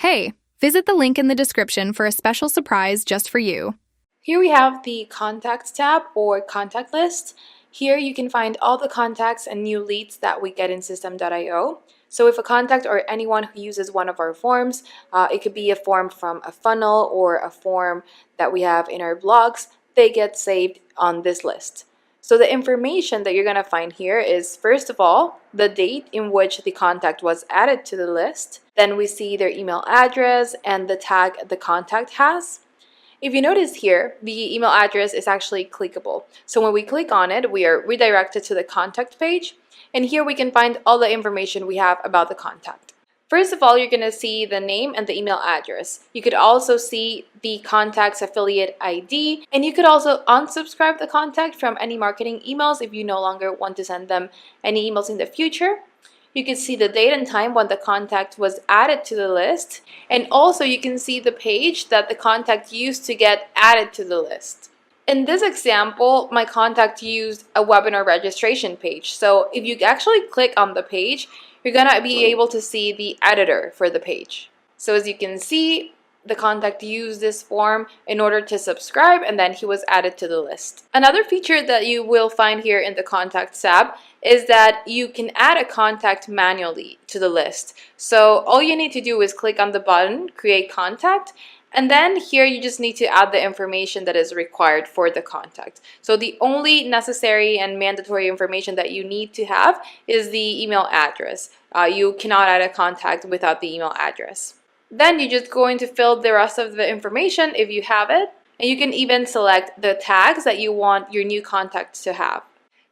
Hey, visit the link in the description for a special surprise just for you. Here we have the Contacts tab or Contact List. Here you can find all the contacts and new leads that we get in System.io. So if a contact or anyone who uses one of our forms, it could be a form from a funnel or a form that we have in our blogs, they get saved on this list. So the information that you're going to find here is, first of all, the date in which the contact was added to the list. Then we see their email address and the tag the contact has. If you notice here, the email address is actually clickable. So when we click on it, we are redirected to the contact page. And here we can find all the information we have about the contact. First of all, you're going to see the name and the email address. You could also see the contact's affiliate ID, and you could also unsubscribe the contact from any marketing emails if you no longer want to send them any emails in the future. You can see the date and time when the contact was added to the list, and also you can see the page that the contact used to get added to the list. In this example, my contact used a webinar registration page. So if you actually click on the page, you're gonna be able to see the editor for the page. So as you can see, the contact used this form in order to subscribe, and then he was added to the list. Another feature that you will find here in the Contacts tab is that you can add a contact manually to the list. So all you need to do is click on the button, Create Contact, and then here you just need to add the information that is required for the contact. So the only necessary and mandatory information that you need to have is the email address. You cannot add a contact without the email address. Then you're just going to fill the rest of the information if you have it, and you can even select the tags that you want your new contacts to have.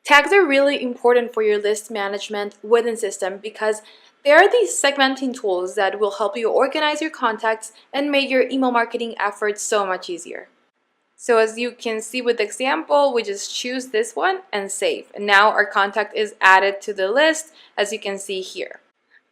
Tags are really important for your list management within System because they are these segmenting tools that will help you organize your contacts and make your email marketing efforts so much easier. So as you can see with the example, we just choose this one and save. And now our contact is added to the list, as you can see here.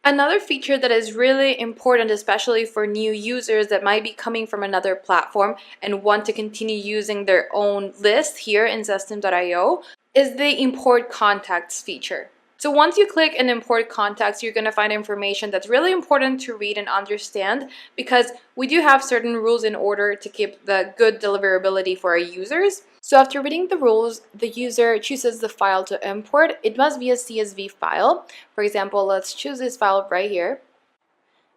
Another feature that is really important, especially for new users that might be coming from another platform and want to continue using their own list here in System.io, is the Import Contacts feature. So once you click and import contacts, you're going to find information that's really important to read and understand because we do have certain rules in order to keep the good deliverability for our users. So after reading the rules, the user chooses the file to import. It must be a CSV file. For example, let's choose this file right here.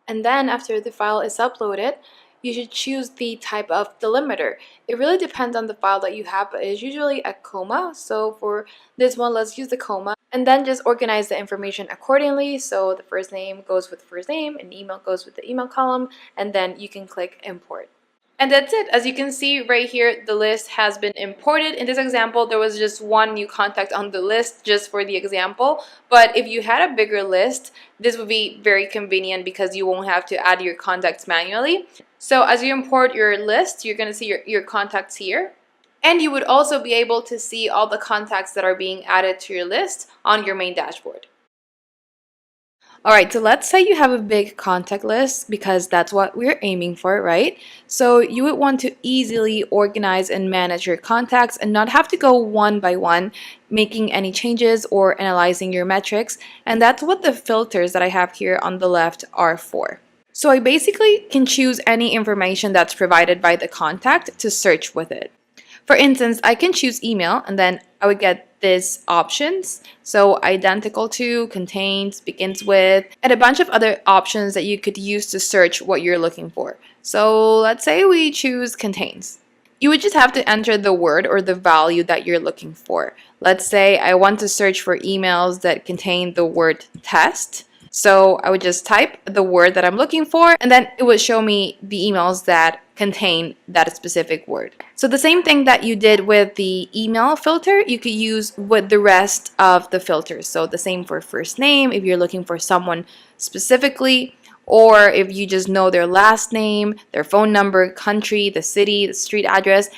And then after the file is uploaded, you should choose the type of delimiter. It really depends on the file that you have, but it's usually a comma. So for this one, let's use the comma. And then just organize the information accordingly. So the first name goes with the first name, and email goes with the email column, and then you can click import. And that's it. As you can see right here, the list has been imported. In this example, there was just one new contact on the list just for the example. But if you had a bigger list, this would be very convenient because you won't have to add your contacts manually. So as you import your list, you're going to see your contacts here. And you would also be able to see all the contacts that are being added to your list on your main dashboard. Alright, so let's say you have a big contact list because that's what we're aiming for, right? So you would want to easily organize and manage your contacts and not have to go one by one making any changes or analyzing your metrics. And that's what the filters that I have here on the left are for. So I basically can choose any information that's provided by the contact to search with it. For instance, I can choose email and then I would get these options. So identical to, contains, begins with, and a bunch of other options that you could use to search what you're looking for. So let's say we choose contains. You would just have to enter the word or the value that you're looking for. Let's say I want to search for emails that contain the word test. So I would just type the word that I'm looking for, and then it would show me the emails that contain that specific word. So the same thing that you did with the email filter, you could use with the rest of the filters. So the same for first name, if you're looking for someone specifically, or if you just know their last name, their phone number, country, the city, the street address.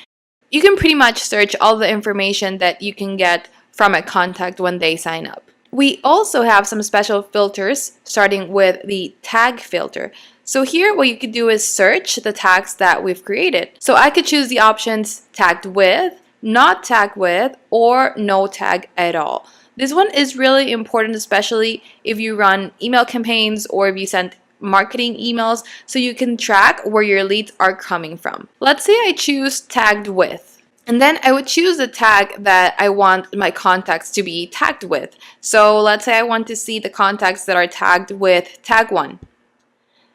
You can pretty much search all the information that you can get from a contact when they sign up. We also have some special filters, starting with the tag filter. So here what you could do is search the tags that we've created. So I could choose the options tagged with, not tagged with, or no tag at all. This one is really important, especially if you run email campaigns or if you send marketing emails so you can track where your leads are coming from. Let's say I choose tagged with. And then I would choose the tag that I want my contacts to be tagged with. So let's say I want to see the contacts that are tagged with tag 1.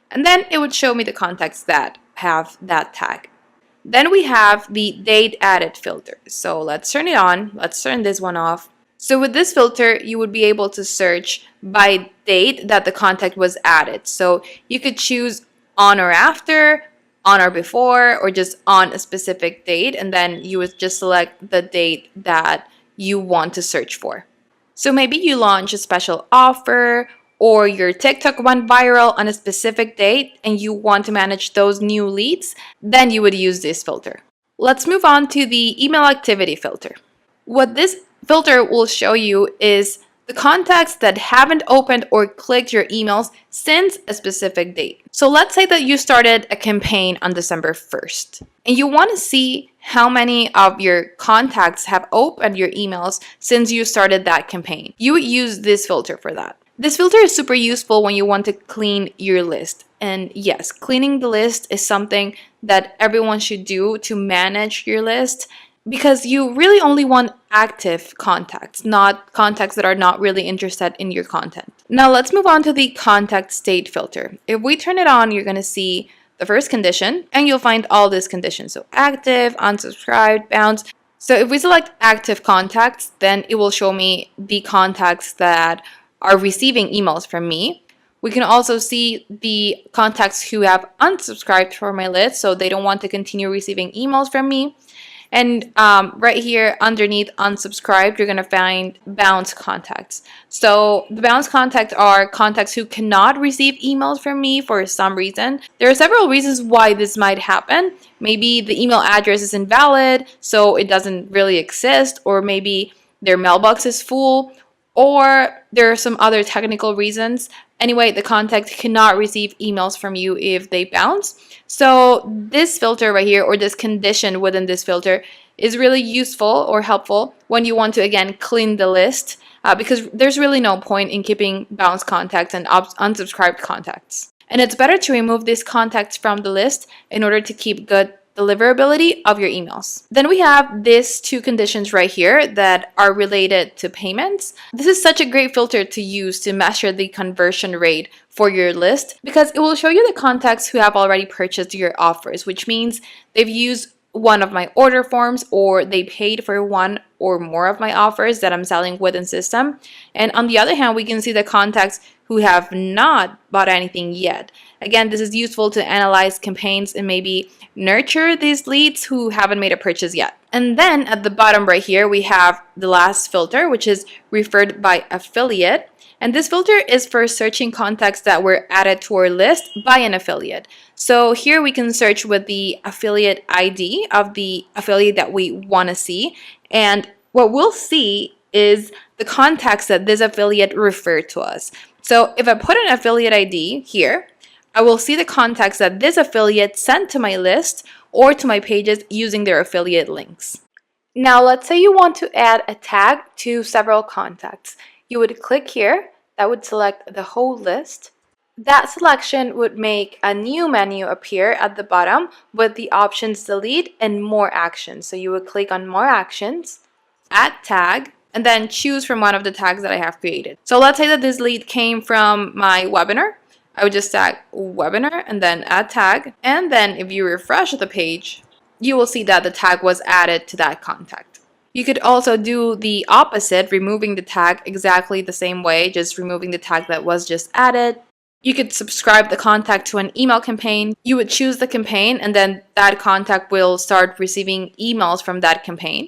And then it would show me the contacts that have that tag. Then we have the date added filter. So let's turn it on. Let's turn this one off. So with this filter, you would be able to search by date that the contact was added. So you could choose on or after, on or before, or just on a specific date, and then you would just select the date that you want to search for. So maybe you launch a special offer, or your TikTok went viral on a specific date and you want to manage those new leads, then you would use this filter. Let's move on to the email activity filter. What this filter will show you is the contacts that haven't opened or clicked your emails since a specific date. So let's say that you started a campaign on December 1st and you want to see how many of your contacts have opened your emails since you started that campaign. You would use this filter for that. This filter is super useful when you want to clean your list. And yes, cleaning the list is something that everyone should do to manage your list, because you really only want active contacts, not contacts that are not really interested in your content. Now let's move on to the contact state filter. If we turn it on, you're going to see the first condition and you'll find all these conditions. So active, unsubscribed, bounce. So if we select active contacts, then it will show me the contacts that are receiving emails from me. We can also see the contacts who have unsubscribed from my list, so they don't want to continue receiving emails from me. And right here underneath unsubscribed, you're going to find bounce contacts. So the bounce contacts are contacts who cannot receive emails from me for some reason. There are several reasons why this might happen. Maybe the email address is invalid, so it doesn't really exist, or maybe their mailbox is full, or there are some other technical reasons. Anyway, the contact cannot receive emails from you if they bounce. So this filter right here, or this condition within this filter, is really useful or helpful when you want to, again, clean the list, because there's really no point in keeping bounce contacts and unsubscribed contacts. And it's better to remove these contacts from the list in order to keep good deliverability of your emails. Then we have these two conditions right here that are related to payments. This is such a great filter to use to measure the conversion rate for your list, because it will show you the contacts who have already purchased your offers, which means they've used one of my order forms or they paid for one or more of my offers that I'm selling within system. And on the other hand, we can see the contacts who have not bought anything yet. Again, this is useful to analyze campaigns and maybe nurture these leads who haven't made a purchase yet. And then at the bottom right here, we have the last filter, which is referred by affiliate. And this filter is for searching contacts that were added to our list by an affiliate. So here we can search with the affiliate ID of the affiliate that we want to see. And what we'll see is the contacts that this affiliate referred to us. So if I put an affiliate ID here, I will see the contacts that this affiliate sent to my list or to my pages using their affiliate links. Now let's say you want to add a tag to several contacts. You would click here, that would select the whole list. That selection would make a new menu appear at the bottom with the options delete and more actions. So you would click on more actions, add tag, and then choose from one of the tags that I have created. So let's say that this lead came from my webinar. I would just tag webinar and then add tag. And then if you refresh the page, you will see that the tag was added to that contact. You could also do the opposite, removing the tag exactly the same way, just removing the tag that was just added. You could subscribe the contact to an email campaign. You would choose the campaign and then that contact will start receiving emails from that campaign.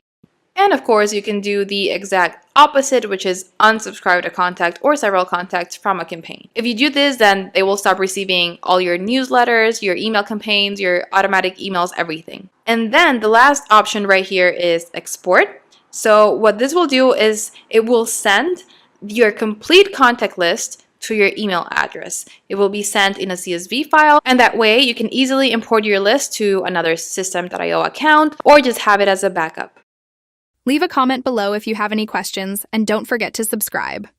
And of course, you can do the exact opposite, which is unsubscribe a contact or several contacts from a campaign. If you do this, then they will stop receiving all your newsletters, your email campaigns, your automatic emails, everything. And then the last option right here is export. So what this will do is it will send your complete contact list to your email address. It will be sent in a CSV file, and that way you can easily import your list to another System.io account or just have it as a backup. Leave a comment below if you have any questions, and don't forget to subscribe.